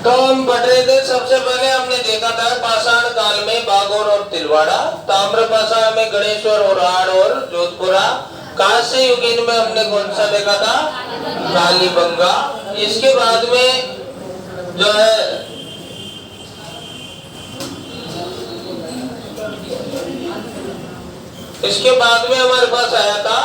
तो हम बढ़ रहे थे। सबसे पहले हमने देखा था पाषाण काल में बागोर और तिलवाड़ा, ताम्र पाषाण में गणेश्वर और आड़ और जोधपुरा, कांस्य युगीन में हमने कौन सा देखा था, कालीबंगा। इसके बाद में जो है इसके बाद में हमारे पास आया था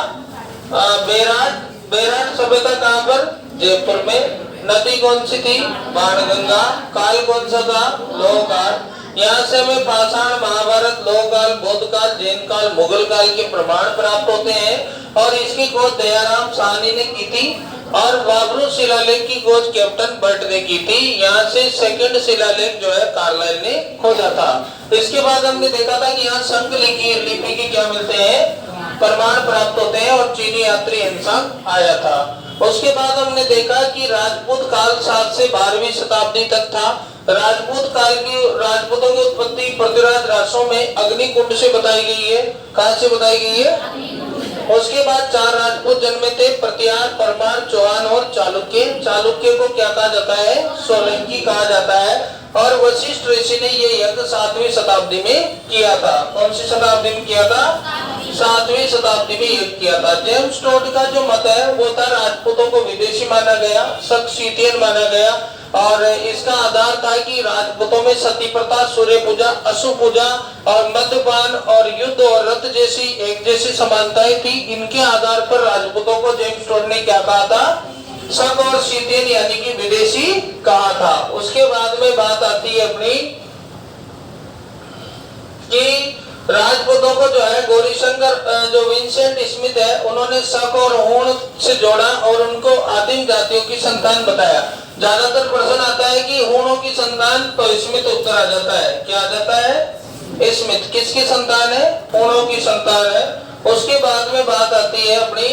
बेराट। बेराट सभ्यता कहाँ पर, जयपुर में। नदी कौन सी थी, बाणगंगा। काल कौन सा था, लोहकाल। यहाँ से हमें पाषाण, महाभारत, लोहकाल, बौद्ध काल, जैन काल, मुगल काल के प्रमाण प्राप्त होते हैं। और इसकी खोज दयाराम साहनी ने की थी और बाबरू शिलालेख की खोज कैप्टन बर्ट ने की थी। यहाँ से सेकंड शिलालेख जो है कार्लाइल ने खोजा था। इसके बाद हमने देखा था कि यहाँ संक लिपि के क्या मिलते हैं, प्रमाण प्राप्त होते हैं और चीनी यात्री हिंसक आया था। उसके बाद हमने देखा कि राजपूत काल 7 से 12वीं शताब्दी तक था। राजपूत काल की, राजपूतों की उत्पत्ति पृथ्वीराज रासों में अग्निकुंड से बताई गई है। कहां से बताई गई है? उसके बाद 4 राजपूत जन्मे थे, प्रत्यार, परमार, चौहान और चालुक्य। चालुक्य को क्या कहा जाता है, सोलंकी कहा जाता है। और वशिष्ठ ऋषि ने ये यज्ञ 7वीं शताब्दी में किया था। कौन सी शताब्दी में किया था, 7वीं शताब्दी में यज्ञ किया था। जेम्स टोड का जो मत है वो था राजपूतों को विदेशी माना गया, सक्सीतियन माना गया। और इसका आधार था कि राजपूतों में सती प्रथा, सूर्य पूजा, अशुभ पूजा और मद्यपान और युद्ध और रथ जैसी एक जैसी समानताएं थी। इनके आधार पर राजपूतों को जेम्स टोड ने क्या कहा था, शक और शीतियन यानी कि विदेशी कहा था। उसके बाद में बात आती है अपनी कि राजपूतों को जो है गौरीशंकर, जो विंसेंट स्मिथ है, उन्होंने शक और हूण से जोड़ा और उनको आदिम जातियों की संतान बताया। ज्यादातर प्रश्न आता है कि हूणों की संतान, तो स्मिथ उत्तर आ जाता है। क्या आ जाता है, स्मिथ। किसकी संतान है, हूणों की संतान है। उसके बाद में बात आती है अपनी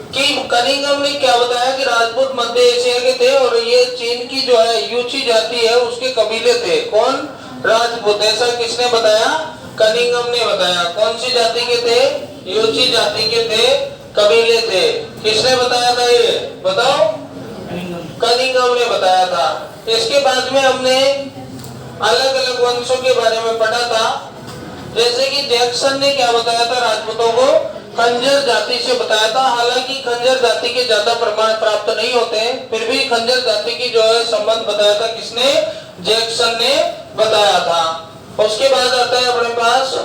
कि कनिंघम ने क्या बताया कि राजपूत मध्य एशिया के थे और ये चीन की जो है यूची जाति है उसके कबीले थे। कौन, राजपूत। ऐसा किसने बताया, कनिंघम ने बताया। कौन सी जाति के थे, यूची जाति के थे, कबीले थे। किसने बताया था ये, बताओ, कनिंघम ने बताया था। इसके बाद में हमने अलग अलग वंशों के बारे में पढ़ा था। जैसे कि जैक्सन ने क्या बताया था, राजपूतों को खंजर जाति से बताया था। हालांकि खंजर जाति के ज्यादा प्रमाण प्राप्त नहीं होते हैं, फिर भी खंजर जाति की जो है संबंध बताया था किसने, जैक्सन ने बताया था। उसके बाद आता है अपने पास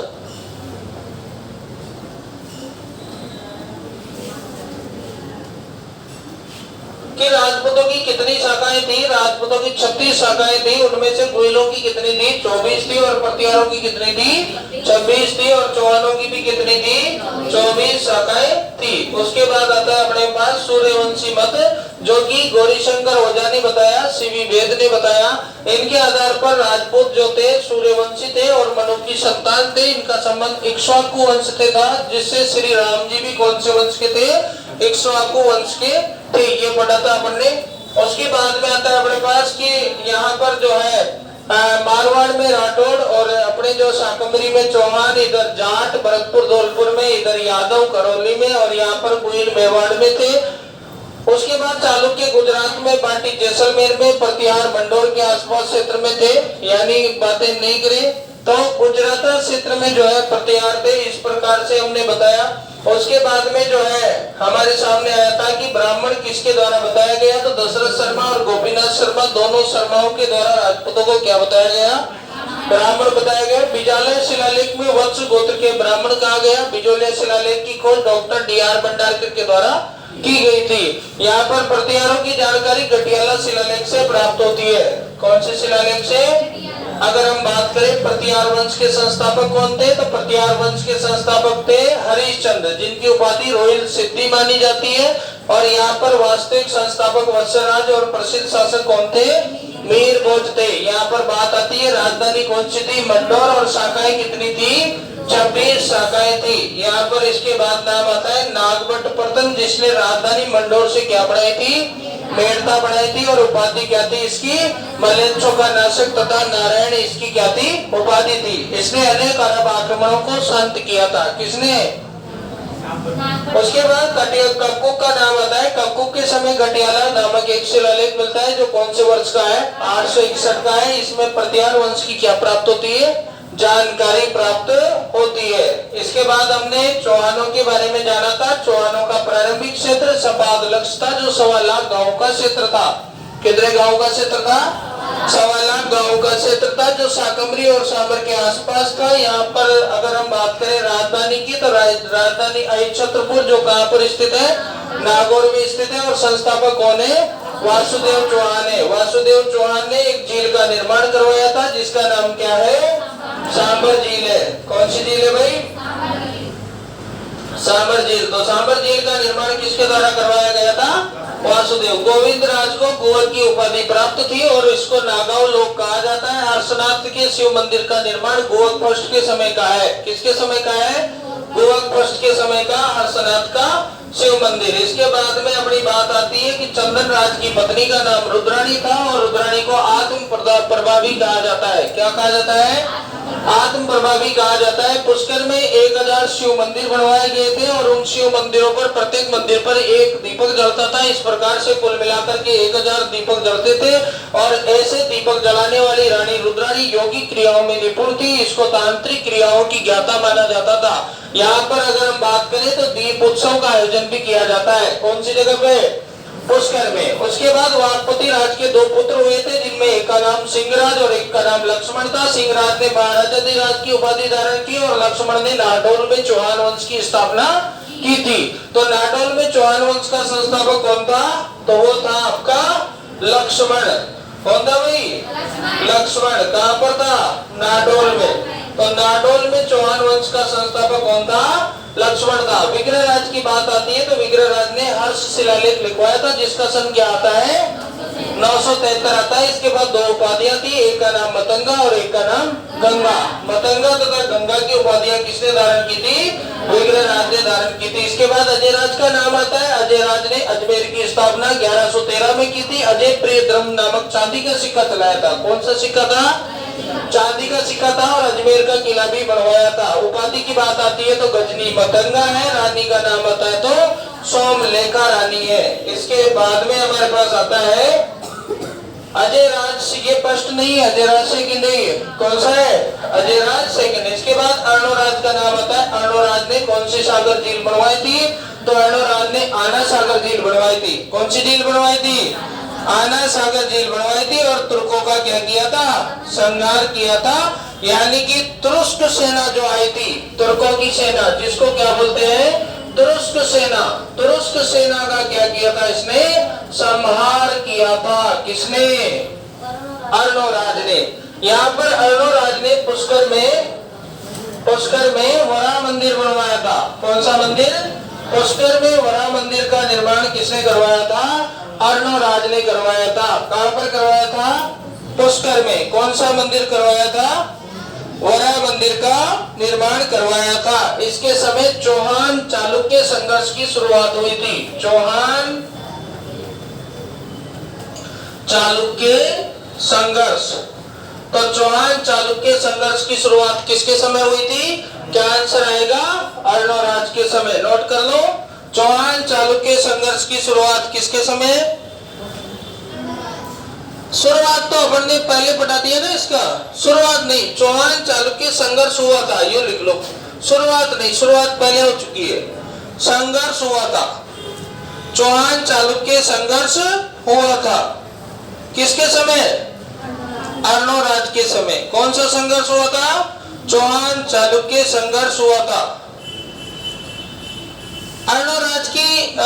कि राजपूतों की कितनी शाखाएं थी। राजपूतों की 36 शाखाएं थी। उनमें से गुइलों की कितनी थी, 24 थी। और प्रतिहारों की कितनी थी, 26 थी। और चौहानों की भी कितनी थी, 24 शाखाएं थी। उसके बाद आता है अपने पास सूर्यवंशी मत, जो कि गौरीशंकर ओझा ने बताया, सीवी वेद ने बताया। इनके आधार पर राजपूत जो थे सूर्यवंशी थे और मनु की संतान थे। इनका संबंध इक्ष्वाकु वंश से था, जिससे श्री राम जी भी कौन से वंश के थे, इक्ष्वाकु वंश के थे। ये पढ़ा था अपन ने। उसके बाद में आता है अपने पास कि यहाँ पर जो है मारवाड़ में राठौड़ और अपने जो शाकंभरी में चौहान, इधर जाट, भरतपुर धौलपुर में, इधर यादव करौली में, और यहाँ पर गुइल मेवाड़ में थे। उसके बाद चालुक्य गुजरात में, बाटी जैसलमेर में, प्रतिहार मंडोर के आसपास क्षेत्र में थे। यानी बातें नहीं करें तो गुजरात क्षेत्र में जो है प्रतिहार थे। इस प्रकार से हमने बताया। उसके बाद में जो है हमारे सामने आया था कि ब्राह्मण किसके द्वारा बताया गया, तो दशरथ शर्मा और गोपीनाथ शर्मा, दोनों शर्माओं के द्वारा राजपूतों को क्या बताया गया, ब्राह्मण बताया गया। बिजौलिया शिलालेख में वत्स गोत्र के ब्राह्मण कहा गया। बिजौलिया शिलालेख की खोज डॉक्टर डी.आर. भंडारकर के द्वारा की गई थी। यहाँ पर प्रतिहारों की जानकारी गटियाला शिलालेख से प्राप्त होती है। कौन से शिलालेख से? अगर हम बात करें प्रतिहार वंश के संस्थापक कौन थे, तो प्रतिहार वंश के संस्थापक थे हरिश्चंद्र, जिनकी उपाधि रोहिल सिद्धि मानी जाती है। और यहाँ पर वास्तविक संस्थापक वत्सराज और प्रसिद्ध शासक कौन थे, मीर भोज थे। यहाँ पर बात आती है राजधानी कौन सी थी, मंडोर। और शाखाएं कितनी थी, 26 शाखाएं थी। यहाँ पर इसके बाद नाम आता है नागभट्ट प्रथम, जिसने राजधानी मंडोर से क्या बढ़ाई थी, मेड़ता बढ़ाई थी। और उपाधि क्या थी इसकी, मलेच्छों का नाशक तथा नारायण इसकी क्या थी, उपाधि थी। इसने अनेक अरब आक्रमणों को शांत किया था। किसने, उसके बाद कपकुक का नाम आता है। कपकुक के समय घटियाला नामक एक शिलालेख मिलता है जो कौन से वर्ष का है? 861 का है। इसमें प्रतिहार वंश की क्या प्राप्त होती है? जानकारी प्राप्त होती है। इसके बाद हमने चौहानों के बारे में जाना था। चौहानों का प्रारंभिक क्षेत्र सपाद लक्ष्य था जो 1.25 लाख गांव का क्षेत्र था। कितने गांव का क्षेत्र था? 1.25 लाख गांव का क्षेत्र था जो शाकंभरी और साबर के आसपास था। यहाँ पर अगर हम बात करें राजधानी की तो राजधानी छत्रपुर जो कहाँ पर स्थित है? नागौर में स्थित है। और संस्थापक कौन है? वासुदेव चौहान है। वासुदेव चौहान ने एक झील का निर्माण करवाया था जिसका नाम क्या है? सांबर झील है। कौन सी झील है भाई? सांबर झील। तो सांबर झील का निर्माण किसके द्वारा करवाया गया था? वासुदेव। गोविंद राज को गोवर की उपाधि प्राप्त थी और इसको नागांव लोक कहा जाता है। हर्षनाथ के शिव मंदिर का निर्माण गोवक फर्स्ट के समय का है। किसके समय का है? गोवक फर्स्ट के समय का हर्षनाथ का शिव मंदिर। इसके बाद में अपनी बात आती है कि चंदन राज की पत्नी का नाम रुद्राणी था और रुद्राणी को आत्म प्रभावी कहा जाता है। क्या कहा जाता है? आत्म प्रभावी कहा जाता है। पुष्कर में 1000 शिव मंदिर बनवाए गए थे और उन शिव मंदिरों पर प्रत्येक मंदिर पर एक दीपक जलता था। इस प्रकार से कुल मिलाकर के 1000 दीपक जलते थे और ऐसे दीपक जलाने वाली रानी रुद्राणी योगिक क्रियाओं में निपुण थी। इसको तांत्रिक क्रियाओं की ज्ञाता माना जाता था। यहाँ पर अगर हम बात करें तो दीप उत्सव का आयोजन भी किया जाता है। कौन सी जगह पे? पुष्कर में। उसके बाद वागपति राज के 2 पुत्र हुए थे जिनमें एक का नाम सिंहराज और एक का नाम लक्ष्मण था। सिंहराज ने महाराजाधिराज की उपाधि धारण की और लक्ष्मण ने नाडोल में चौहान वंश की स्थापना की थी। तो नाडोल में चौहान वंश का संस्थापक कौन था? तो वो था आपका लक्ष्मण। कौन था भाई? लक्ष्मण। कहाँ पर था? नाडोल में। तो नाडोल में चौहान वंश का संस्थापक कौन था? लक्ष्मण था। विग्रहराज की बात आती है तो विग्रहराज ने हर्ष शिलालेख लिखवाया था जिसका सन क्या आता है? 973 आता है। इसके बाद 2 उपाधियां थी, एक का नाम मतंगा और एक का नाम गंगा। मतंगा तथा गंगा की उपाधियां किसने धारण की थी? विग्रहराज ने धारण की थी। इसके बाद अजय राज का नाम आता है। अजय राज ने अजमेर की स्थापना 1113 में की थी। अजय प्रिय द्रम नामक चांदी का सिक्का चलाया था। कौन सा सिक्का था? चांदी का सिक्का था और अजमेर का किला भी बनवाया था। उपाधि की बात आती है तो गजनी मतंगा है। रानी का नाम आता है तो सोमलेखा रानी है। इसके बाद में हमारे पास आता है अजय राज। ये फर्स्ट नहीं है, अजय राज सेकंड नहीं है। कौन सा है? अजय राज सेकंड। इसके बाद अर्णोराज का नाम आता है। अर्णोराज ने कौन सी सागर झील बनवाई थी? तो अर्णोराज ने आना सागर झील बनवाई थी। कौन सी झील बनवाई थी? आना सागर झील बनवाई थी। और तुर्कों का क्या किया था? संहार किया था। यानी कि तुरुष्क सेना जो आई थी, तुर्कों की सेना जिसको क्या बोलते हैं? तुरुष्क सेना। तुरुष्क सेना का क्या किया था? इसने संहार किया था। किसने? अर्णोराज ने। यहाँ पर अर्णोराज ने पुष्कर में वरा मंदिर बनवाया था। कौन सा मंदिर? पुष्कर में वरा मंदिर का निर्माण किसने करवाया था? अर्णोराज ने करवाया था। कहां पर करवाया था? पुष्कर में। कौन सा मंदिर करवाया था? वरा मंदिर का निर्माण करवाया था। इसके समय चौहान चालुक्य संघर्ष की शुरुआत हुई थी। चौहान चालुक्य संघर्ष। तो चौहान चालुक्य संघर्ष की शुरुआत किसके समय हुई थी? क्या आंसर आएगा? अर्णोराज के समय। नोट कर लो। चौहान चालुक्य संघर्ष की शुरुआत किसके समय? शुरुआत तो अपन ने पहले बता दिया ना इसका। शुरुआत नहीं, चौहान चालुक्य संघर्ष हुआ था। ये लिख लो। शुरुआत नहीं, शुरुआत पहले हो चुकी है। संघर्ष हुआ था। चौहान चालुक्य संघर्ष हुआ था किसके समय? अर्णोराज के समय। कौन सा संघर्ष हुआ था? चौहान चालुक्य संघर्ष हुआ था। अर्णोराज की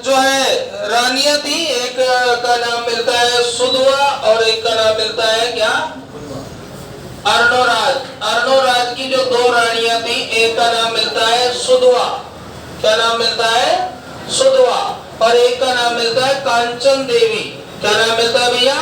जो है रानियां थी, एक का नाम मिलता है सुधवा और एक का नाम मिलता है क्या? अर्णोराज। अर्णोराज की जो 2 रानियां थी, एक का नाम मिलता है सुधवा। क्या नाम मिलता है? सुधवा। और एक का नाम मिलता है कांचन देवी। क्या नाम मिलता है भैया?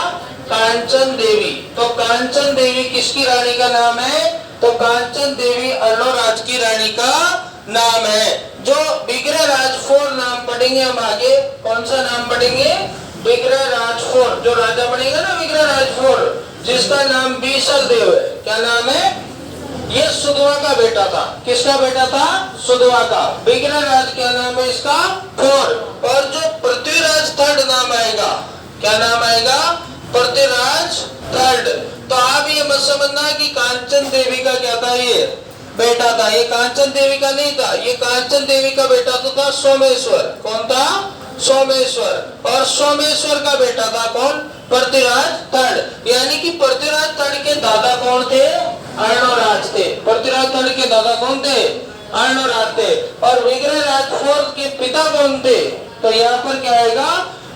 कांचन देवी। तो कांचन देवी किसकी रानी का नाम है? तो कांचन देवी अर्णोराज की रानी का नाम है। जो विग्रहराज 4 नाम पढ़ेंगे हम आगे। कौन सा नाम पढ़ेंगे? विग्रहराज 4। जो राजा बनेगा ना विग्रहराज 4, जिसका नाम बीसल देव है। क्या नाम है? ये सुधवा का बेटा था। किसका बेटा था? सुधवा का। विग्रहराज क्या नाम है इसका? फोर्थ। और जो पृथ्वीराज थर्ड नाम आएगा, क्या नाम आएगा? पृथ्वीराज थर्ड। तो आप ये मत समझना कि कांचन देवी का क्या था, ये बेटा था। ये कांचन देवी का नहीं था, ये कांचन देवी का बेटा तो था सोमेश्वर। कौन था? सोमेश्वर। और सोमेश्वर का बेटा था कौन? पृथ्वीराज थर्ड। यानी कि पृथ्वीराज थर्ड के दादा कौन थे? अर्णोराज थे। पृथ्वीराज थर्ड के दादा कौन थे? अर्णोराज थे। और विग्रहराज फोर्थ के पिता कौन थे? तो यहाँ पर क्या आएगा?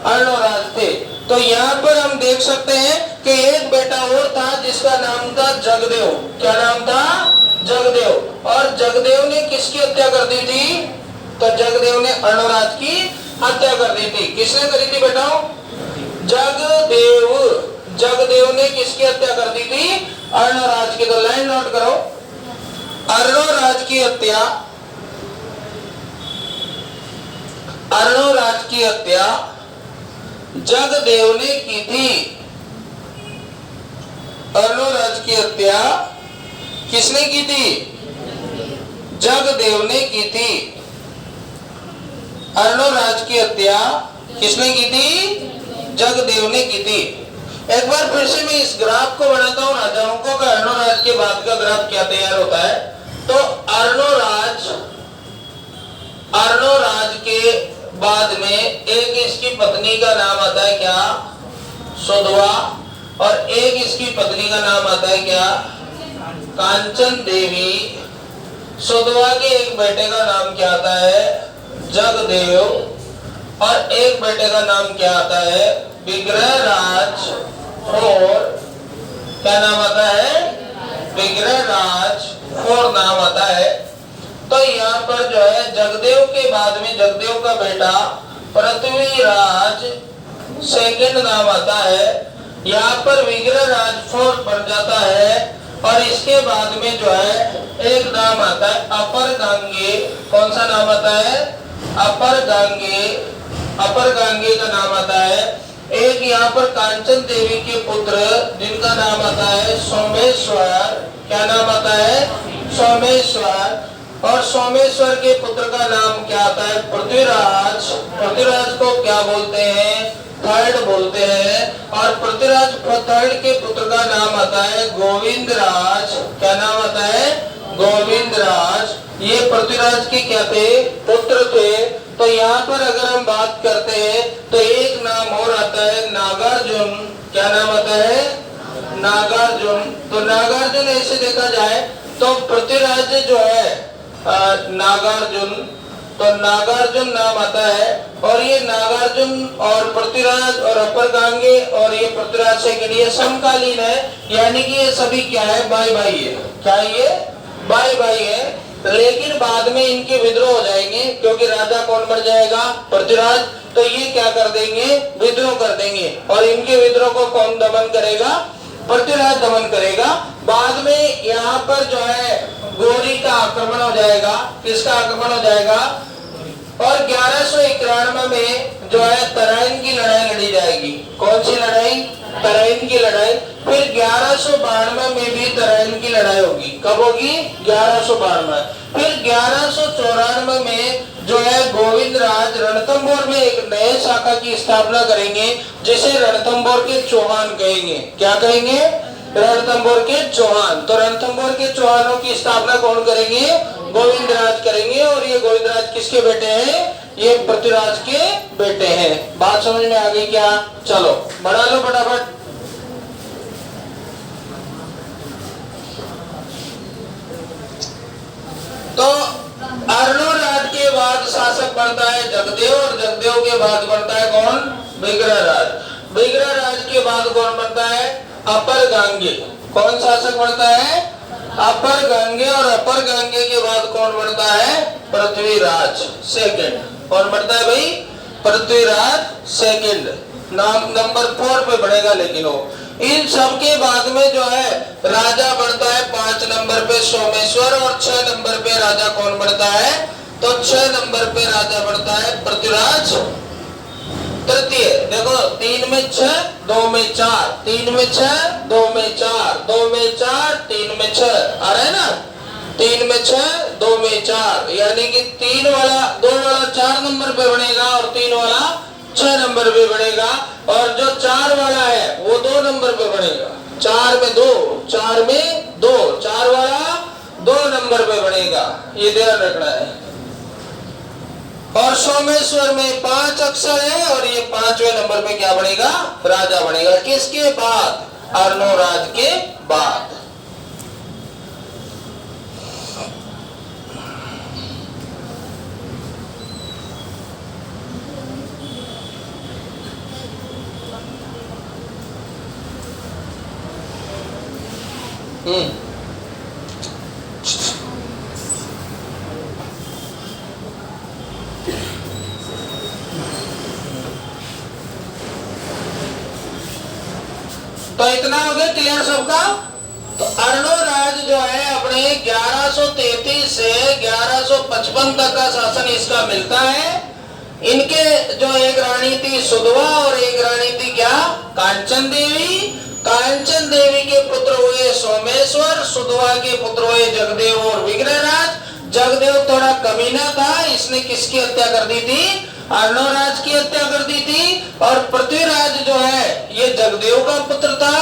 अर्णोराज थे। तो यहाँ पर हम देख सकते हैं कि एक बेटा और था जिसका नाम था जगदेव। क्या नाम था? जगदेव। और जगदेव ने किसकी हत्या कर दी थी? तो जगदेव ने अर्णोराज की हत्या कर दी थी। किसने करी थी बेटाओ? जगदेव। जगदेव ने किसकी हत्या कर दी थी? अर्णोराज की। तो लाइन नोट करो, अर्णोराज की हत्या, अर्णोराज की हत्या जगदेव ने की थी। अर्णोराज की हत्या किसने की थी? जगदेव ने की थी। अर्णोराज की हत्या किसने की थी? जगदेव ने की थी। एक बार फिर से मैं इस ग्राफ को बनाता हूँ राजाओं को, अर्णोराज के बाद का ग्राफ क्या तैयार होता है। तो अर्णोराज, अर्णोराज के बाद में एक इसकी पत्नी का नाम आता है क्या? सुधवा। और एक इसकी पत्नी का नाम आता है क्या? कांचन देवी। सुधवा के एक बेटे का नाम क्या आता है? जगदेव। और एक बेटे का नाम क्या आता है? विग्रहराज। और क्या नाम आता है? विग्रहराज और नाम आता है। तो यहाँ पर जो है जगदेव के बाद में जगदेव का बेटा पृथ्वीराज सेकंड नाम आता है। यहाँ पर विग्रहराज फोर्थ बन जाता है। और इसके बाद में जो है एक नाम आता है अपर गांगे। कौन सा नाम आता है? अपर गांगे। अपर गांगे का नाम आता है। एक यहाँ पर कांचन देवी के पुत्र जिनका नाम आता है सोमेश्वर। क्या नाम आता है? सोमेश्वर। और सोमेश्वर के पुत्र का नाम क्या आता है? पृथ्वीराज। पृथ्वीराज को क्या बोलते हैं? थर्ड बोलते हैं। और पृथ्वीराज थर्ड के पुत्र का नाम आता है गोविंदराज। क्या नाम आता है? गोविंदराज। ये पृथ्वीराज के क्या थे? पुत्र थे। तो यहाँ पर अगर हम बात करते हैं तो एक नाम और आता है नागार्जुन। क्या नाम आता है? नागार्जुन। तो नागार्जुन ऐसे देखा जाए तो पृथ्वीराज जो है नागार्जुन, तो नागार्जुन नाम आता है। और ये नागार्जुन और पृथ्वीराज और अपर गांगे और ये पृथ्वीराज सेकंड ये समकालीन है। यानी कि ये सभी क्या है? भाई भाई है। क्या ये? भाई भाई है। लेकिन बाद में इनके विद्रोह हो जाएंगे क्योंकि राजा कौन बन जाएगा? पृथ्वीराज। तो ये क्या कर देंगे? विद्रोह कर देंगे। और इनके विद्रोह को कौन दमन करेगा? पृथ्वीराज दमन करेगा। बाद में यहाँ पर जो है गौरी का आक्रमण हो जाएगा। किसका आक्रमण हो जाएगा? और 1191 में जो है तराइन की लड़ाई लड़ी जाएगी। कौन सी लड़ाई? तराइन की लड़ाई। फिर 1192 में भी तराइन की लड़ाई होगी। कब होगी? 1192। फिर 1194 में जो है गोविंदराज रणथंभौर में एक नए शाखा की स्थापना करेंगे जिसे रणथंभौर के चौहान कहेंगे। क्या कहेंगे? रणथंभौर के चौहान। तो रणथंभौर के चौहानों की स्थापना कौन करेंगे? गोविंदराज करेंगे। और ये गोविंदराज किसके बेटे हैं? ये पृथ्वीराज के बेटे हैं। बात समझ में आ गई क्या? चलो बढ़ा लो फटाफट। तो अर्णोराज के बाद शासक बनता है जगदेव। और जगदेव के बाद बनता है कौन? विग्रहराज। विग्रहराज के बाद कौन बनता है? अपर गांगे। कौन शासक बनता है? अपर गांगे। और अपर गांगे के बाद कौन बनता है? पृथ्वीराज सेकंड। कौन बनता है भाई? पृथ्वीराज सेकंड। नाम नंबर 4 पे बढ़ेगा। लेकिन वो इन सब के बाद में जो है राजा बढ़ता है 5 नंबर पे सोमेश्वर। और 6 नंबर पे राजा कौन बढ़ता है? तो 6 नंबर पे राजा बढ़ता है पृथ्वीराज तृतीय। देखो 3 में 6, 2 में 4, 3 में 6, 2 में 4, 2 में 4, 3 में 6 आ रहा है ना। 3 में 6, 2 में 4, यानी कि 3 वाला 2 वाला 4 नंबर पे बनेगा और 3 वाला 6 नंबर पे बनेगा, और जो 4 वाला है वो 2 नंबर पे बनेगा। 4 में 2, 4 में 2, 4 वाला 2 नंबर पे बनेगा, ये ध्यान रखना है। और सोमेश्वर में 5 अक्षर है और ये 5वें नंबर पे क्या बनेगा? राजा बनेगा। किसके बाद? अर्णोराज के बाद। तो इतना हो गया क्लियर सबका। तो अर्णोराज जो है अपने 1133 से 1155 तक का शासन इसका मिलता है। इनके जो एक रानी थी सुधवा और एक रानी थी क्या? कांचन देवी। कांचन देवी के पुत्र हुए सोमेश्वर, सुधवा के पुत्र हुए जगदेव और विग्रहराज। जगदेव थोड़ा कमीना था, इसने किसकी हत्या कर दी थी? अर्णोराज की हत्या कर दी थी। और पृथ्वीराज जो है ये जगदेव का पुत्र था।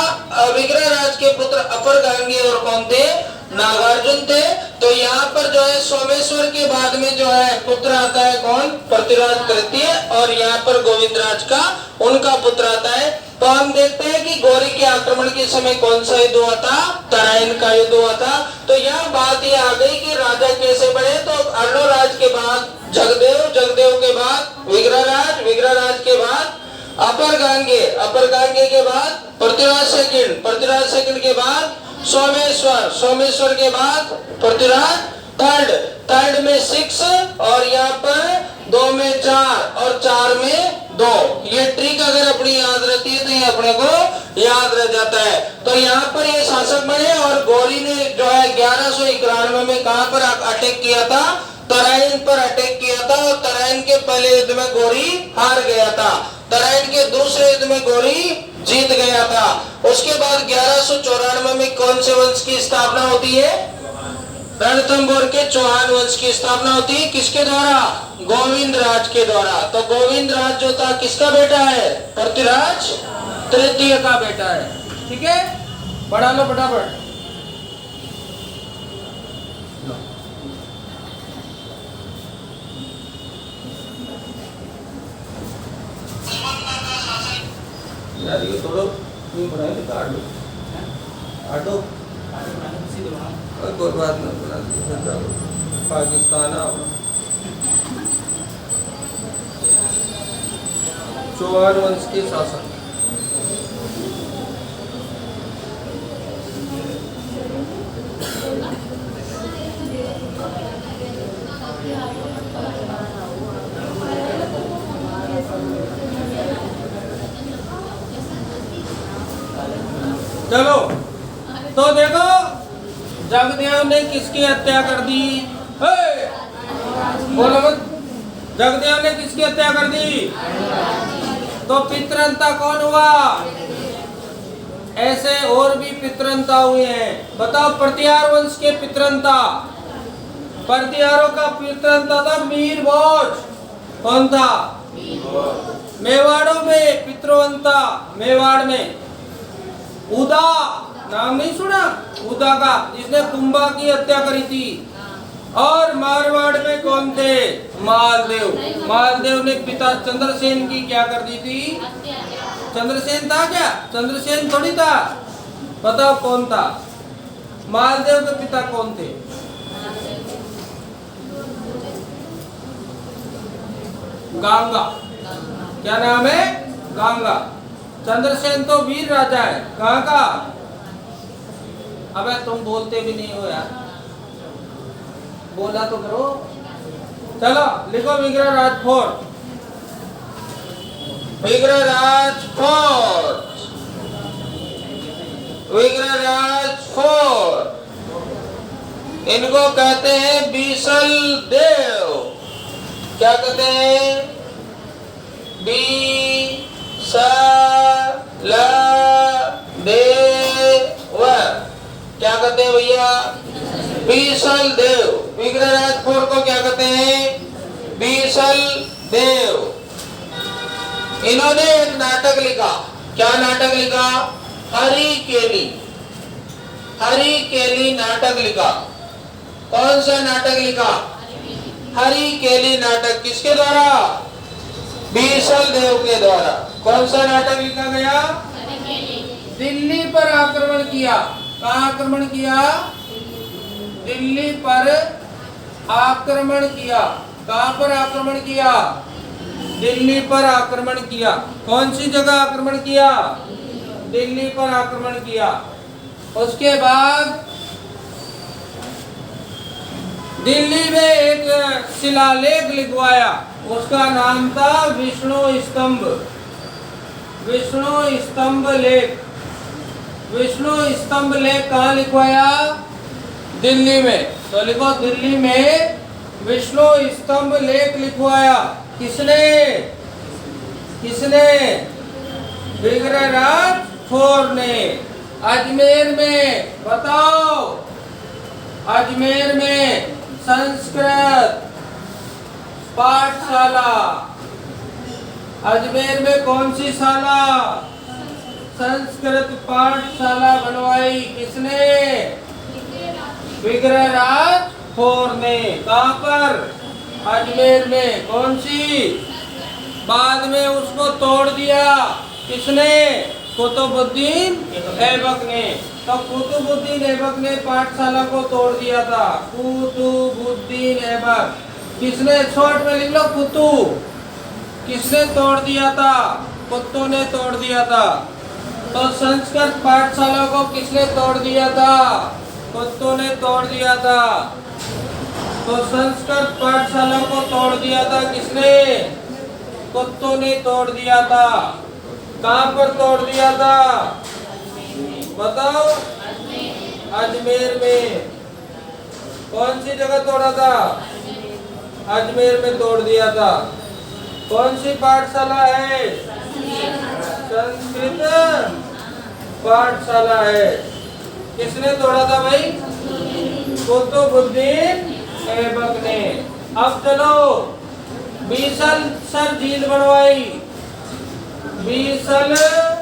विग्रहराज के पुत्र अपरगामी और कौन थे? नागार्जुन थे। तो यहाँ पर जो है सोमेश्वर के बाद में जो है पुत्र आता है कौन? पृथ्वीराज तृतीय। और यहाँ पर गोविंदराज का उनका पुत्र आता है। तो हम देखते हैं कि गौरी के आक्रमण के समय कौन सा युद्ध हुआ था? तराइन का युद्ध हुआ था। तो यहाँ बात ये आ गई कि राजा कैसे बने। तो अर्णोराज के बाद जगदेव, जगदेव के बाद विग्रहराज, विग्रहराज के बाद अपरगांगे, अपरगांगे के बाद पृथ्वीराज सेकंड, पृथ्वीराज सेकंड के बाद सोमेश्वर, सोमेश्वर के बाद पृथ्वीराज थर्ड, थर्ड में 6 और यहाँ पर 2 में 4 और 4 में 2। ये ट्रिक अगर अपनी याद रहती है तो ये अपने को याद रह जाता है। तो यहाँ पर ये शासक बने और गौरी ने जो है 1191 में कहां पर अटैक किया था? तराइन पर अटैक किया था। और तराइन के पहले युद्ध में गौरी हार गया था। तराइन के दूसरे युद्ध में गौरी जीत गया था। उसके बाद 1194 में कौन से वंश की स्थापना होती है? रणथंभौर के चौहान वंश की स्थापना होती है। किसके द्वारा? गोविंदराज के द्वारा। तो गोविंदराज जो था किसका बेटा है? पृथ्वीराज तृतीय का बेटा है। ठीक है, पढ़ा लो फटाफट। यार ये थोड़ा क्यों बनाए? काट दो, काट दो, कोई बात नहीं। पाकिस्तान है चौहान वंश के शासक। चलो तो देखो जगदेव ने किसकी हत्या कर दी? बोलो मत। जगदेव ने किसकी हत्या कर दी? तो पितरंता कौन हुआ? ऐसे और भी पितरंता हुए हैं। बताओ प्रतिहार वंश के पितरंता। प्रतिहारों का पितरंता था मीर भोज। कौन था? मेवाड़ों में पितरवंता, मेवाड़ में उदा नाम नहीं सुना? उदा का, जिसने कुंभा की हत्या करी थी। और मारवाड़ में कौन थे? मालदेव। मालदेव ने पिता चंद्रसेन की क्या कर दी थी? चंद्रसेन था क्या? चंद्रसेन थोड़ी था। बताओ कौन था? मालदेव के पिता कौन थे? गांगा। क्या नाम है? गांगा। चंद्रसेन तो वीर राजा है। कहाँ का? अबे तुम बोलते भी नहीं हो यार, बोला तो करो। चलो लिखो Vigraharaj fort. Vigraharaj fort, Vigraharaj fort. इनको कहते हैं बीसल देव। क्या कहते हैं? बीसल देव। विग्रहराज फोर को क्या कहते हैं? बीसल देव। इन्होंने एक नाटक लिखा। क्या नाटक लिखा? हरी केली। हरी केली नाटक लिखा। कौन सा नाटक लिखा? हरी केली नाटक। किसके द्वारा? बीसल देव के द्वारा। कौन सा नाटक लिखा गया? दिल्ली पर आक्रमण किया। कहाँ आक्रमण किया? दिल्ली पर आक्रमण किया। कहाँ पर आक्रमण किया? दिल्ली पर आक्रमण किया। कौन सी जगह आक्रमण किया? दिल्ली पर आक्रमण किया। उसके बाद दिल्ली में एक शिलालेख लिखवाया। उसका नाम था विष्णु स्तंभ। विष्णु स्तंभ लेख। विष्णु स्तंभ लेख कहाँ लिखवाया? दिल्ली में। तो लिखो, दिल्ली में विष्णु स्तंभ लेख लिखवाया। किसने? किसने? विग्रहराज फोर ने। अजमेर में, बताओ, अजमेर में संस्कृत पाठशाला। अजमेर में कौन सी शाला? संस्कृत पाठशाला बनवाई। किसने? विग्रहराज फोर ने। कहाँ पर? अजमेर में। कौन सी? बाद में उसको तोड़ दिया। किसने? कुतुबुद्दीन ऐबक ने। तो कुतुबुद्दीन ऐबक ने पाठशाला को तोड़ दिया था। कुतुबुद्दीन ऐबक। किसने? शॉर्ट में लिख लो, कुतु। किसने तोड़ दिया था? कुत्तों ने तोड़ दिया था। तो संस्कृत पाठशाला को किसने तोड़ दिया था? कुत्तों ने तोड़ दिया था। तो संस्कृत पाठशाला को तोड़ दिया था किसने? कुत्तों ने तोड़ दिया था। कहाँ पर तोड़ दिया था? बताओ। अजमेर में। कौन सी जगह तोड़ा था? अजमेर में तोड़ दिया था। कौन सी पाठशाला है? संस्कृत पाठशाला है। किसने तोड़ा था भाई? कुतुबुद्दीन ऐबक ने। अब चलो, बीसल सर झील बनवाई। बीसल सर।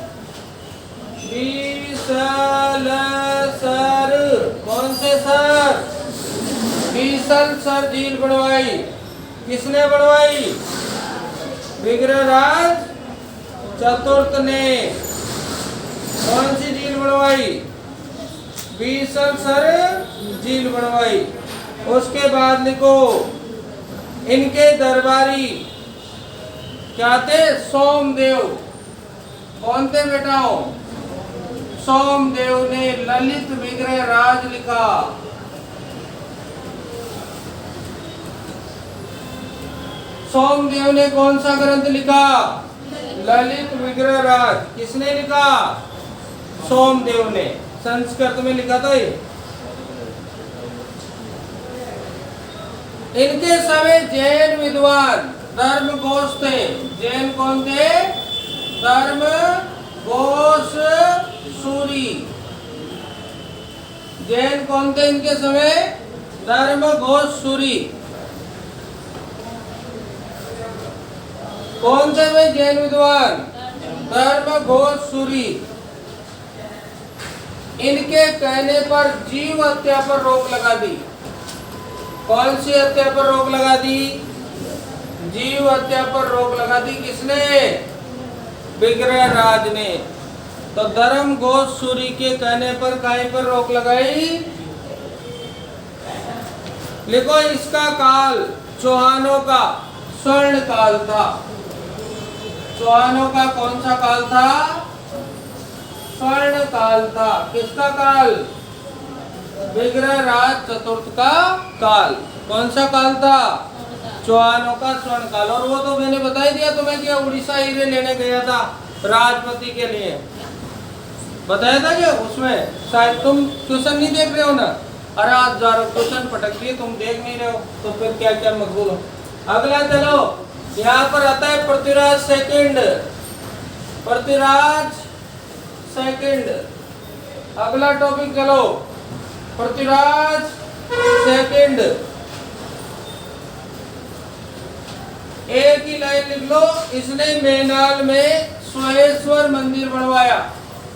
कौन से सर? बीसल सर झील बनवाई। किसने बनवाई? विग्रहराज चतुर्थ ने। कौन सी झील बनवाई? बीसल सर झील बनवाई। उसके बाद लिखो, इनके दरबारी क्या थे? सोमदेव। कौन थे बेटाओ? सोमदेव ने ललित विग्रहराज लिखा। सोमदेव ने कौन सा ग्रंथ लिखा? ललित विग्रहराज। किसने लिखा? सोमदेव ने। संस्कृत में लिखा था ये। इनके समय जैन विद्वान धर्मघोष थे। जैन कौन थे? धर्मघोष सूरी। जैन कौन थे इनके समय? धर्मघोष सूरी। कौन से वे जैन विद्वान? धर्मघोष सूरी। इनके कहने पर जीव हत्या पर रोक लगा दी। कौन सी हत्या पर रोक लगा दी? जीव हत्या पर रोक लगा दी। किसने? विग्रहराज ने। तो धर्मघोष सूरी के कहने पर कहीं पर रोक लगाई? लिखो, इसका काल चौहानों का स्वर्ण काल था। चौहानों का कौन सा काल था? स्वर्ण काल था। किसका काल? विग्रहराज चतुर्थ का काल। कौन सा काल था? चौहानों का स्वर्ण काल। और वो तो मैंने बता ही दिया तुम्हें कि उड़ीसा हीरे लेने गया था राजपति के लिए। बताया था कि उसमें शायद तुम ट्यूशन नहीं देख रहे हो ना। अरे आज जा रहे हो, ट्यूशन पटक दिए, तुम देख नहीं रहे हो, तो फिर क्या क्या मकबूल हो। अगला चलो, यहाँ पर आता है पृथ्वीराज सेकंड। पृथ्वीराज सेकंड। अगला टॉपिक चलो, पृथ्वीराज सेकंड। एक ही लाइन लिख लो, इसने मेनाल में सोहेश्वर मंदिर बनवाया।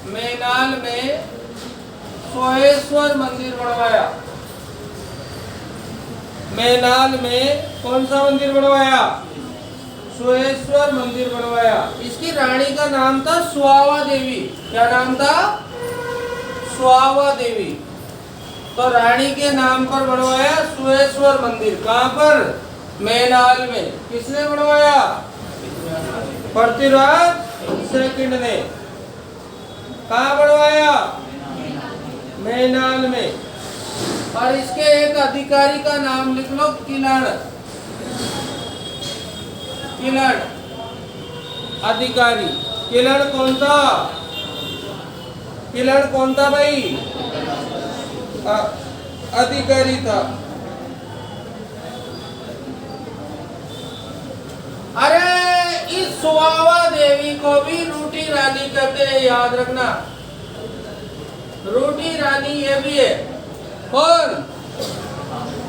मेनाल में सोहेश्वर मंदिर बनवाया। मेनाल में कौन सा मंदिर बनवाया? सोहेश्वर मंदिर बनवाया। इसकी रानी का नाम था स्वावा देवी। क्या नाम था? स्वावा देवी। तो रानी के नाम पर बनवाया सोहेश्वर मंदिर। कहाँ पर? मेनाल में। किसने बनवाया? पृथ्वीराज सेकंड ने। कहाँ बनवाया? मेनाल में। और इसके एक अधिकारी का नाम लिख लो, किलण। किलण अधिकारी। किलण कौन था? किलण कौन था भाई? अधिकारी था। अरे इस सुवावा देवी को भी रूटी रानी कहते हैं, याद रखना। रूटी रानी ये भी है। कौन?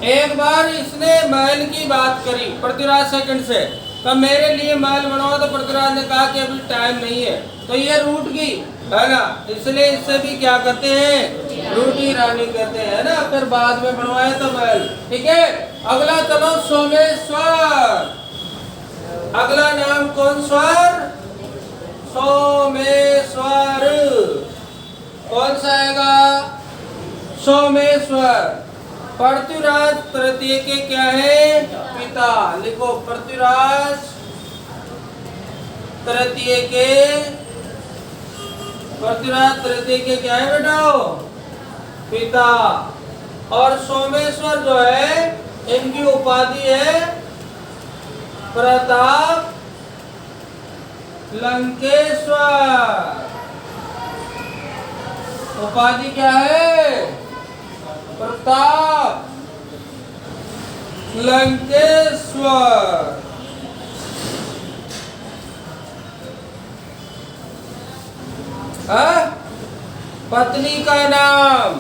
एक बार इसने महल की बात करी पृथ्वीराज सेकंड से, तो मेरे लिए महल बनवाओ। तो पृथ्वीराज ने कहा कि अभी टाइम नहीं है, तो ये रूठ गई, है ना। इसलिए इससे भी क्या कहते हैं? रूटी रानी कहते हैं ना। फिर बाद में बनवाया तो महल। ठीक है, अगला चलो, सोमेश्वर। अगला नाम कौन? स्वर। सोमेश्वर। कौन सा आएगा? सोमेश्वर। पृथ्वीराज तृतीय के क्या है? पिता। लिखो, पृथ्वीराज तृतीय के, पृथ्वीराज तृतीय के क्या है बेटा? पिता। और सोमेश्वर जो है, इनकी उपाधि है प्रताप लंकेश्वर। उपाधि क्या है? प्रताप लंकेश्वर। पत्नी का नाम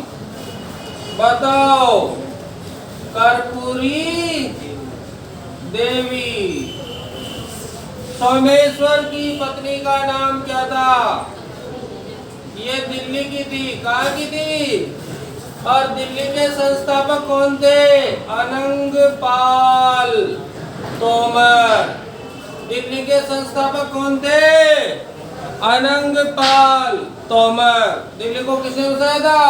बताओ। कर्पूरी देवी। सोमेश्वर की पत्नी का नाम क्या था? ये दिल्ली की थी। कहाँ की थी? और दिल्ली के संस्थापक कौन थे? अनंगपाल तोमर। दिल्ली के संस्थापक कौन थे? अनंगपाल तोमर। दिल्ली को किसने बसाया था?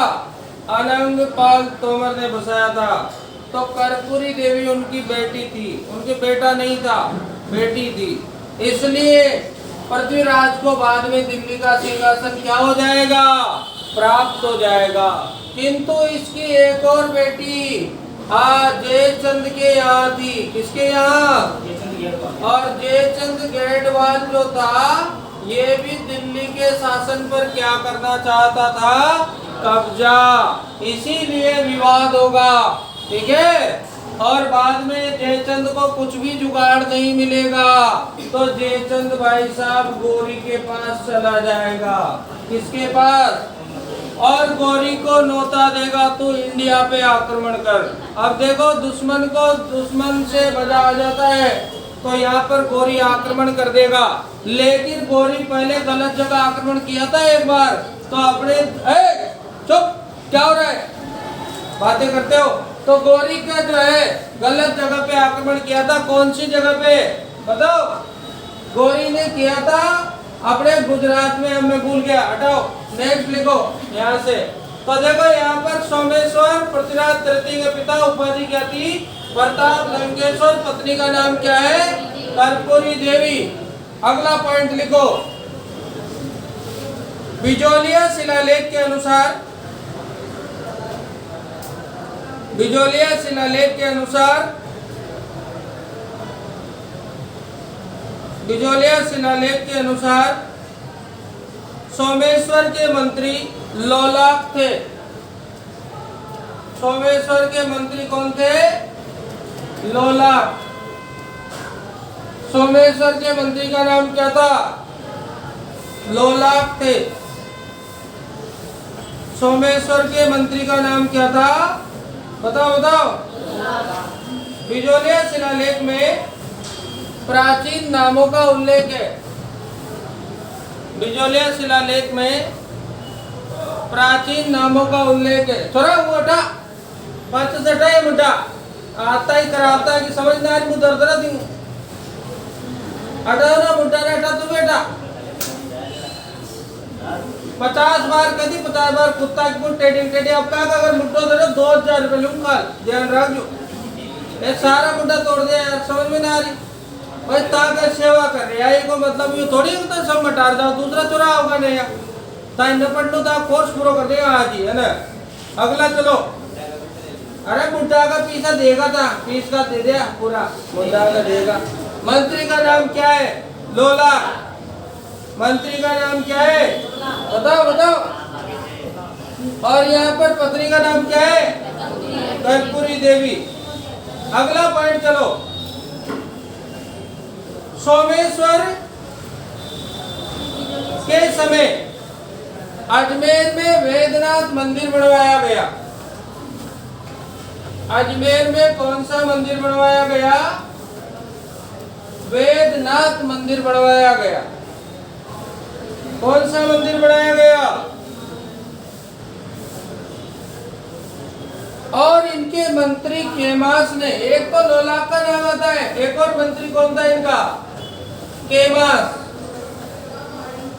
अनंगपाल तोमर ने बसाया था। तो कर्पूरी देवी उनकी बेटी थी, उनके बेटा नहीं था, बेटी थी। इसलिए पृथ्वीराज को बाद में दिल्ली का सिंहासन क्या हो जाएगा? प्राप्त हो जाएगा। किंतु इसकी एक और बेटी जयचंद के यहाँ थी। किसके यहाँ? और जयचंद गेटवाल जो था, ये भी दिल्ली के शासन पर क्या करना चाहता था? कब्जा। इसीलिए विवाद होगा। ठीक है। और बाद में जयचंद को कुछ भी जुगाड़ नहीं मिलेगा, तो जयचंद भाई साहब गौरी के पास चला जाएगा। किसके पास? और गौरी को नौता देगा, तू इंडिया पे आक्रमण कर। अब देखो, दुश्मन को दुश्मन से बचा आ जाता है, तो यहाँ पर गौरी आक्रमण कर देगा। लेकिन गौरी पहले गलत जगह आक्रमण किया था एक बार, तो अपने चुप, क्या हो रहा है, बातें करते हो। तो गौरी का जो है गलत जगह पे आक्रमण किया था। कौन सी जगह पे बताओ? गौरी ने किया था अपने गुजरात में। अब मैं भूल गया, हटाओ, नेक्स्ट लिखो यहाँ से। तो देखो यहाँ पर सोमेश्वर पृथ्वीराज तृतीय के पिता, उपाधि क्या थी? प्रताप लंकेश्वर। पत्नी का नाम क्या है? कर्पूरी देवी। अगला पॉइंट लिखो, बिजोलिया शिलालेख के अनुसार, बिजोलिया शिलालेख के अनुसार, बिजोलिया शिलालेख के अनुसार सोमेश्वर के मंत्री लोलाक थे। सोमेश्वर के मंत्री कौन थे? लोलाक। सोमेश्वर के मंत्री का नाम क्या था? लोलाक थे। सोमेश्वर के मंत्री का नाम क्या था? बताओ बताओ। बिजोलिया शिलालेख में प्राचीन नामों का उल्लेख है। बिजोलिया शिलालेख में प्राचीन नामों का उल्लेख है। थोड़ा वो हटा, पाँच सटा है मुद्दा आता ही कराता है कि समझना है मुद्दा दर्द दी हटाओ ना मुद्दा ने हटा तू बेटा 50 बार कदी 50 बार कुत्ता की टेढ़ी टेढ़ी अब का अगर मुद्दो दे 2000 रुपए लूंगा ध्यान रखो। ये सारा मुद्दा तोड़ दिया यार, समझ में ना आ रही भाई ताकत सेवा कर रहे हैं को मतलब ये थोड़ी होता सब मटार जाओ दूसरा चुरा होगा नहीं यार ताई न पढ़ ता कोर्स पूरा कर देगा आज ही है ना। अगला चलो, अरे मुद्दा का पीसा देगा था फीस का दे दिया पूरा मुद्दा का देगा। मंत्री का नाम क्या है? लोला। मंत्री का नाम क्या है? बताओ बताओ। और यहाँ पर पत्नी का नाम क्या है? कर्पूरी देवी। अगला पॉइंट चलो, सोमेश्वर के समय अजमेर में वैद्यनाथ मंदिर बनवाया गया। अजमेर में कौन सा मंदिर बनवाया गया? वैद्यनाथ मंदिर बनवाया गया। कौन सा मंदिर बनाया गया? और इनके मंत्री केमास ने, एक तो लोलाक का नाम आता है, एक और मंत्री कौन था इनका? केमास।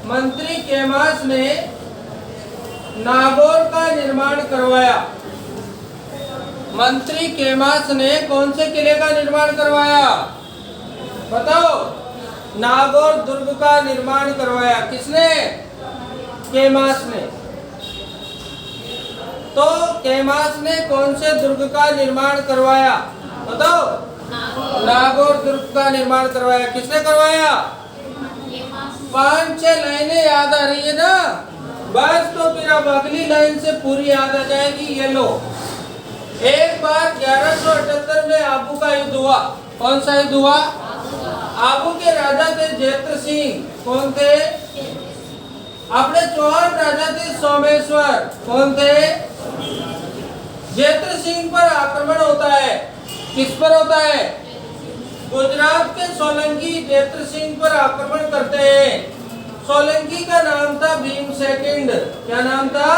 मंत्री केमास ने नागौर का निर्माण करवाया। मंत्री केमास ने कौन से किले का निर्माण करवाया? बताओ। नागौर दुर्ग का निर्माण करवाया। किसने? केमास ने। तो केमास ने कौन से दुर्ग का निर्माण करवाया? बताओ। नागौर दुर्ग का निर्माण करवाया। किसने करवाया? 5-6 लाइनें याद आ रही है ना? बस तो फिर अब अगली लाइन से पूरी याद आ जाएगी। ये लो, एक बार 1178 में आबू का युद्ध हुआ। कौन सा युद्ध हुआ? आबू के राजा थे जयत्र सिंह। कौन थे? अपने चौहान राजा थे सोमेश्वर। कौन थे? जयत्र सिंह पर आक्रमण होता है। किस पर होता है? गुजरात के सोलंकी जयत्र सिंह पर आक्रमण करते हैं। सोलंकी का नाम था भीम सेकंड। क्या नाम था?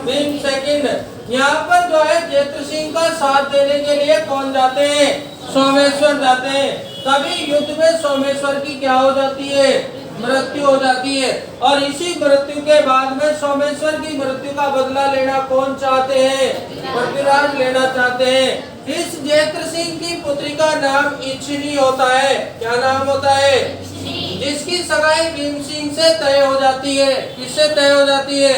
भीम सेकंड। यहाँ पर जो है जयत्र सिंह का साथ देने के लिए कौन जाते हैं? सोमेश्वर जाते हैं। तभी युद्ध में सोमेश्वर की क्या हो जाती है? मृत्यु हो जाती है। और इसी मृत्यु के बाद में सोमेश्वर की मृत्यु का बदला लेना कौन चाहते हैं? पृथ्वीराज लेना चाहते हैं। इस जयत्र सिंह की पुत्री का नाम इच्छिनी होता है। क्या नाम होता है? जिसकी सगाई भीम सिंह से तय हो जाती है। किससे तय हो जाती है?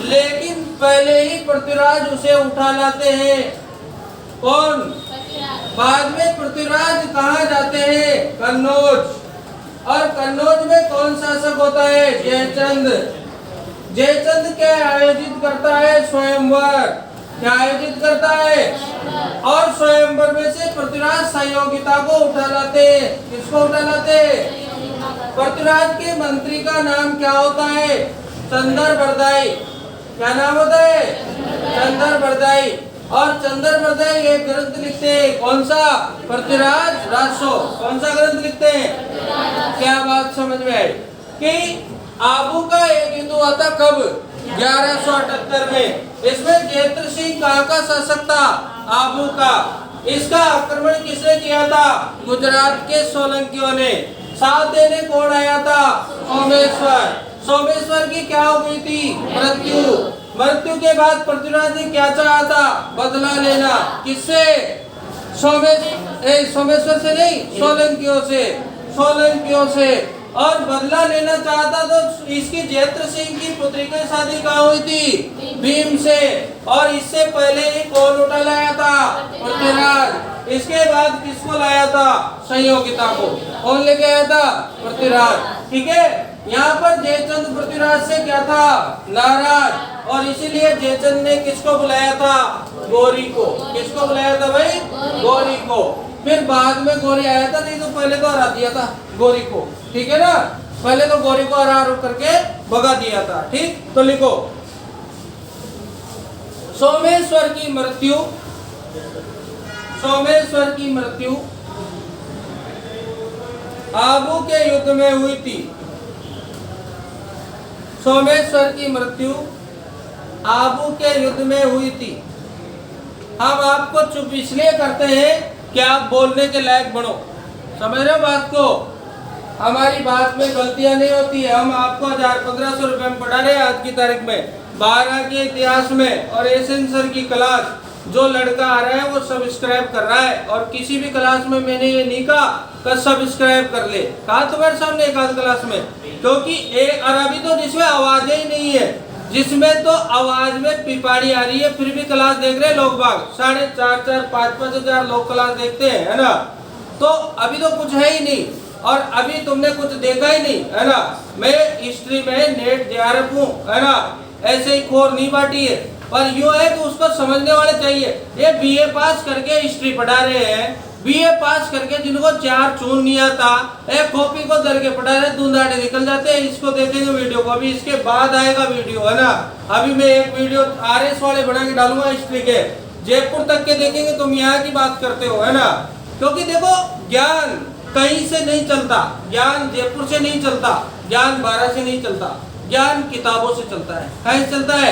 लेकिन पहले ही पृथ्वीराज उसे उठा लाते हैं। कौन? बाद में पृथ्वीराज कहाँ जाते हैं? कन्नौज। और कन्नौज में कौन शासक होता है? जयचंद। जयचंद क्या आयोजित करता है? स्वयंवर। क्या आयोजित करता है? और स्वयंवर में से पृथ्वीराज संयोगिता को उठा लाते हैं। किसको उठा लाते हैं? पृथ्वीराज के मंत्री का नाम क्या होता है? चंद्रबरदाई। क्या नाम होता है? चंद्रबरदाई। और चंद्रबरदाई एक ग्रंथ लिखते हैं। कौन सा? पृथ्वीराज राजसो। कौन सा ग्रंथ लिखते हैं? क्या बात समझ में आई कि आबू का एक युद्ध हुआ था कब? 1178 में। इसमें जयत्र सिंह कहाँ का शासक था? आबू का। इसका आक्रमण किसने किया था? गुजरात के सोलंकियों ने। साथ देने कौन आया था? सोमेश्वर। सोमेश्वर की क्या हो गई थी? मृत्यु। मृत्यु के बाद पृथ्वीराज ने क्या चाहा था? बदला लेना। किससे? सोमेश्वर से नहीं, सोलंकियों से। सोलंकियों से। और बदला लेना चाहता तो इसकी जयत्र सिंह की पुत्री की शादी कहाँ हुई थी? भीम से। और इससे पहले ही कौन उठा लाया था? पृथ्वीराज। इसके बाद किसको लाया था? संयोगिता को। कौन लेके आया था? पृथ्वीराज। ठीक है। यहाँ पर जयचंद पृथ्वीराज से क्या था? नाराज। और इसीलिए जयचंद ने किसको बुलाया था? गौरी को। किसको बुलाया था भाई? गौरी को। फिर बाद में गौरी आया था, नहीं तो पहले तो हरा दिया था गौरी को। ठीक है ना? पहले तो गौरी को हरा करके भगा दिया था। ठीक, तो लिखो सोमेश्वर की मृत्यु सोमेश्वर की मृत्यु आबू के युद्ध में हुई थी। सोमेश्वर की मृत्यु आबू के युद्ध में हुई थी। हम आपको चुप इसलिए करते हैं कि आप बोलने के लायक बनो। समझ रहे हो बात को? हमारी बात में गलतियां नहीं होती है। हम आपको 1500 रुपए में पढ़ा रहे हैं आज की तारीख में 12 के इतिहास में। और एसेंसर की क्लास जो लड़का आ रहा है वो सब्सक्राइब कर रहा है। और किसी भी क्लास में मैंने ये नहीं कहा कि सब्सक्राइब कर ले, कहा तुम्हारे सामने एक आध क्लास में, क्योंकि और अभी तो जिसमें आवाजें ही नहीं है, जिसमें तो आवाज में पिपाड़ी आ रही है, फिर भी क्लास देख रहे लोग बाग 4,500 5,5 हजार लोग क्लास देखते हैं, है ना। तो अभी तो कुछ है ही नहीं और अभी तुमने कुछ देखा ही नहीं, है ना। मैं हिस्ट्री में नेट JRF हूँ, है ना, ऐसे ही खोर नहीं बांटी है। पर यूँ है कि उसको समझने वाले चाहिए। ये BA पास करके हिस्ट्री पढ़ा रहे हैं, BA पास करके जिनको 4 चून नहीं आता, एक कॉपी को धर के पढ़ा रहे, दूंदाड़े निकल जाते हैं। इसको देखेंगे वीडियो को, अभी इसके बाद आएगा वीडियो, है ना। अभी मैं एक वीडियो RS वाले बना के डालूंगा हिस्ट्री के, जयपुर तक के देखेंगे। तुम यहाँ की बात करते हो, है ना। क्योंकि देखो ज्ञान कहीं से नहीं चलता, ज्ञान जयपुर से नहीं चलता, ज्ञान 12 से नहीं चलता, ज्ञान किताबों से चलता है। कहीं चलता है?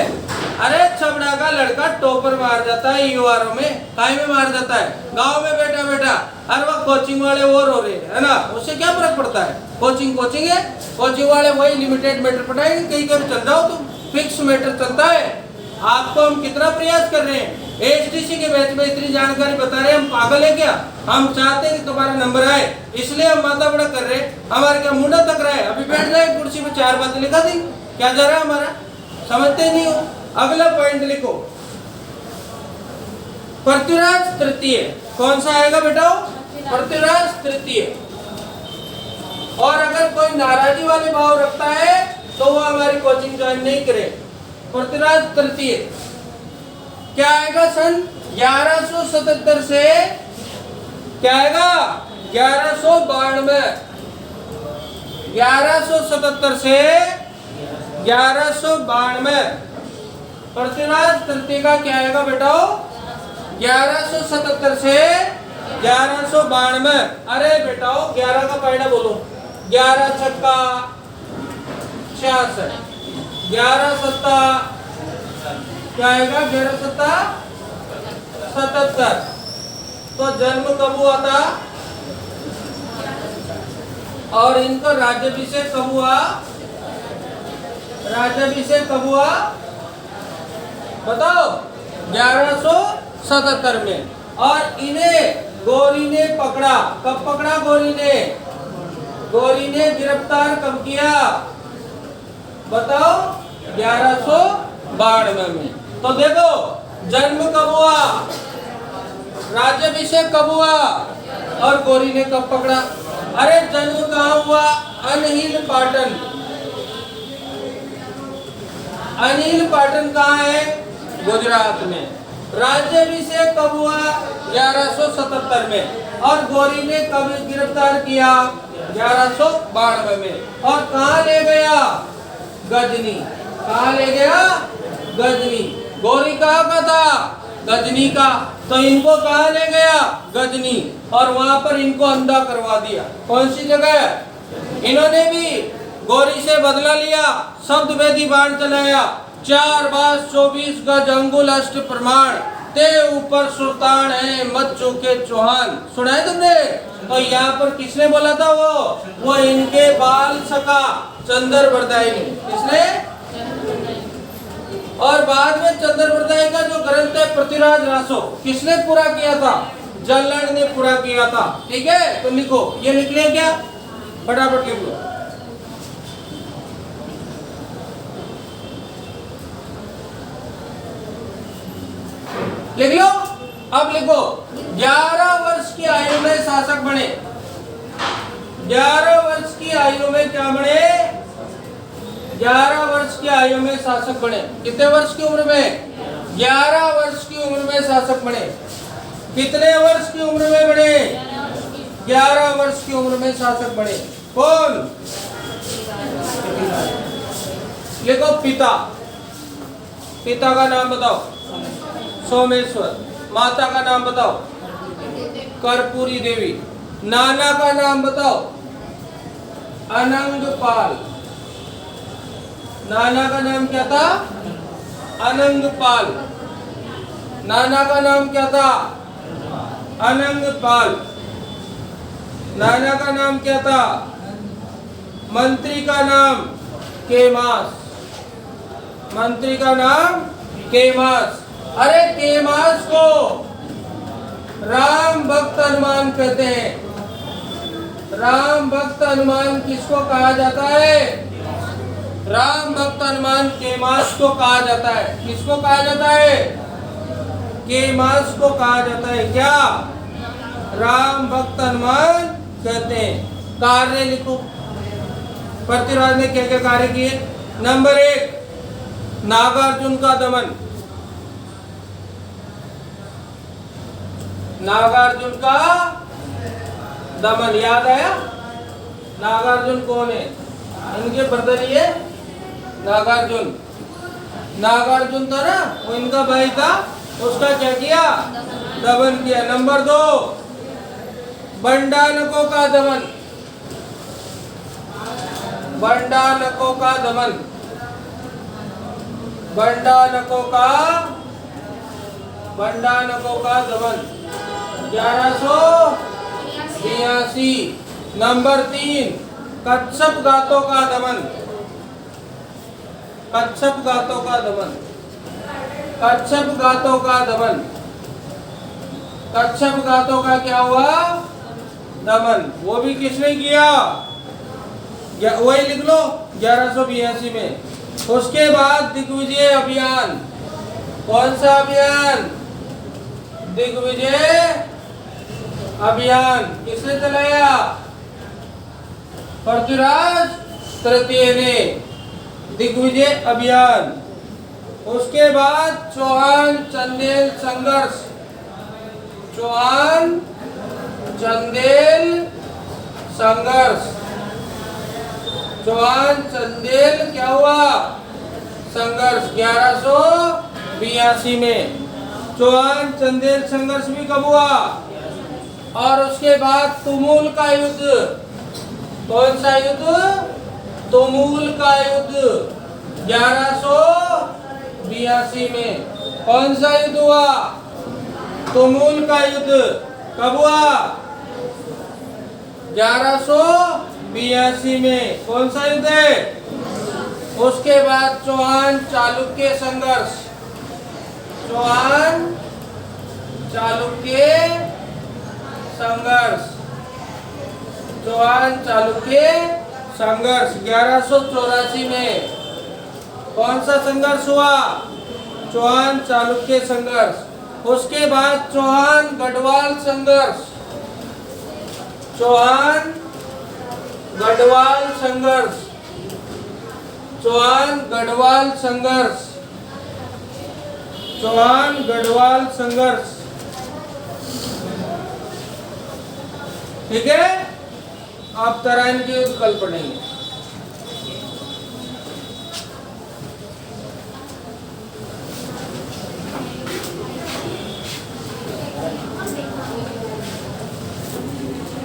अरे छबड़ा का लड़का टॉपर मार जाता है URO में, कहीं में मार जाता है, गांव में बैठा बैठा। अरे वो कोचिंग वाले वो रो रहे हैं, है ना, उससे क्या फर्क पड़ता है? कोचिंग है, कोचिंग वाले वही लिमिटेड मैटर पढ़ाएंगे, कहीं कभी चल जाओ तुम, फिक्स मैटर चलता है। आपको हम कितना प्रयास कर रहे हैं, HTC के बैच में इतनी जानकारी बता रहे हैं, हम पागल है क्या? हम चाहते हैं कि तुम्हारा नंबर आए, इसलिए हम माथा बड़ा कर रहे हैं। हमारे क्या मुंडा तक रहा है, अभी बैठ जाए कुर्सी पे 4 बातें लिखा दी, क्या जा रहा है हमारा? समझते नहीं हो। अगला पॉइंट लिखो, पृथ्वीराज तृतीय। कौन सा आएगा बेटा? पृथ्वीराज तृतीय। और अगर कोई नाराजगी वाले भाव रखता है तो वो हमारी कोचिंग ज्वाइन नहीं करे। पृथ्वीराज तृतीय क्या आएगा? सन 1177 से क्या आएगा? 1192। 1177 से 1192। पृथ्वीराज तृतीय का क्या आएगा बेटा? 1177 से 1192। अरे बेटा 11 का पढ़ना बोलो, 11 छक्का 66, 11 सत्ता क्या आएगा? 11 सत्ता 77। तो जन्म कब हुआ था और इनको राज्याभिषेक कब हुआ? राज्याभिषेक कब हुआ बताओ? 1177 में। और इन्हें गौरी ने पकड़ा, कब पकड़ा गौरी ने? गौरी ने गिरफ्तार कब किया बताओ? 1192 में। तो देखो जन्म कब हुआ, राज्याभिषेक कब हुआ और गौरी ने कब पकड़ा? अरे जन्म कहाँ हुआ? अनहिल पाटन। अनिल पाटन कहाँ है? गुजरात में। राज्याभिषेक कब हुआ? 1177 में। और गौरी ने कब गिरफ्तार किया? 1192 में। और कहाँ ले गया? गजनी। कहाँ ले गया? गजनी। गौरी कहाँ का था? गजनी का। तो इनको कहाँ ले गया? गजनी। और वहां पर इनको अंधा करवा दिया। कौन सी जगह? इन्होंने भी गौरी से बदला लिया, शब्द वेदी बाण चलाया, 4 बास 24 गज अंगुल अष्ट प्रमाण, ते ऊपर सुल्तान है मत चूके चौहान। सुना है तुमने? तो यहाँ पर किसने बोला था? वो इनके बाल सका चंद्र बरदाई ने। किसने? और बाद में चंद्र बरदाई का जो ग्रंथ है पृथ्वीराज रासो, किसने पूरा किया था? जल्लड़ ने पूरा किया था। ठीक है, तो लिखो, ये लिख लिया क्या? फटाफट लिख लो। लिख लो। अब लिखो 11 वर्ष की आयु में शासक बने। 11 वर्ष की आयु में क्या बने? 11 वर्ष की आयु में शासक बने। कितने वर्ष की उम्र में? 11 वर्ष की उम्र में शासक बने। कितने वर्ष की उम्र में बने? 11 वर्ष की उम्र में शासक बने। कौन? लिखो पिता। पिता का नाम बताओ। सोमेश्वर। माता का नाम बताओ, कर्पूरी देवी। नाना का नाम बताओ, अनंगपाल। नाना का नाम क्या था? अनंगपाल। नाना का नाम क्या था? अनंगपाल। नाना का नाम क्या था? मंत्री का नाम केमास। मंत्री का नाम केमास। अरे केमास को राम भक्त हनुमान कहते हैं। राम भक्त हनुमान किसको कहा जाता है? राम भक्त हनुमान केमास को कहा जाता है। किसको कहा जाता है? केमास को कहा जाता है। क्या? राम भक्त हनुमान कहते हैं। कार्य लिखो, पृथ्वीराज ने क्या क्या कार्य किए। नंबर 1, नागार्जुन का दमन। नागार्जुन का दमन याद आया? नागार्जुन कौन है? इनके ब्रदर ही है नागार्जुन। नागार्जुन था ना, वो इनका भाई था, उसका क्या किया? दमन किया। नंबर 2, बंडानकों का दमन। बंडानकों का दमन। बंडानकों का दमन 1182। नंबर 3, कच्छप गातों का दमन। कच्छप गातों का दमन। कच्छप गातों का दमन। कच्छप गातों का क्या हुआ? दमन। वो भी किसने किया? वही लिख लो 1182 में। उसके बाद दिग्विजय अभियान। कौन सा अभियान? दिग्विजय अभियान किसने चलाया? पृथ्वीराज तृतीय ने दिग्विजय अभियान। उसके बाद चौहान चंदेल संघर्ष। चौहान चंदेल संघर्ष। चौहान चंदेल क्या हुआ? संघर्ष 1182 में। चौहान चंदेल संघर्ष भी कब हुआ? और उसके बाद तुमुल का युद्ध। कौन सा युद्ध? तुमुल का युद्ध 1182 में। कौन सा युद्ध हुआ? तुमुल का युद्ध कब हुआ? 1182 में। कौन सा युद्ध है? उसके बाद चौहान चालुक्य संघर्ष। चौहान चालुक्य संघर्ष। चौहान चालुक्य संघर्ष 1184 में। कौन सा संघर्ष हुआ? चौहान चालुक्य संघर्ष। उसके बाद चौहान गढ़वाल संघर्ष। चौहान गढ़वाल संघर्ष। चौहान गढ़वाल संघर्ष। चौहान गढ़वाल संघर्ष। ठीक है, आप तराइन के युद्ध कल पढ़ेंगे।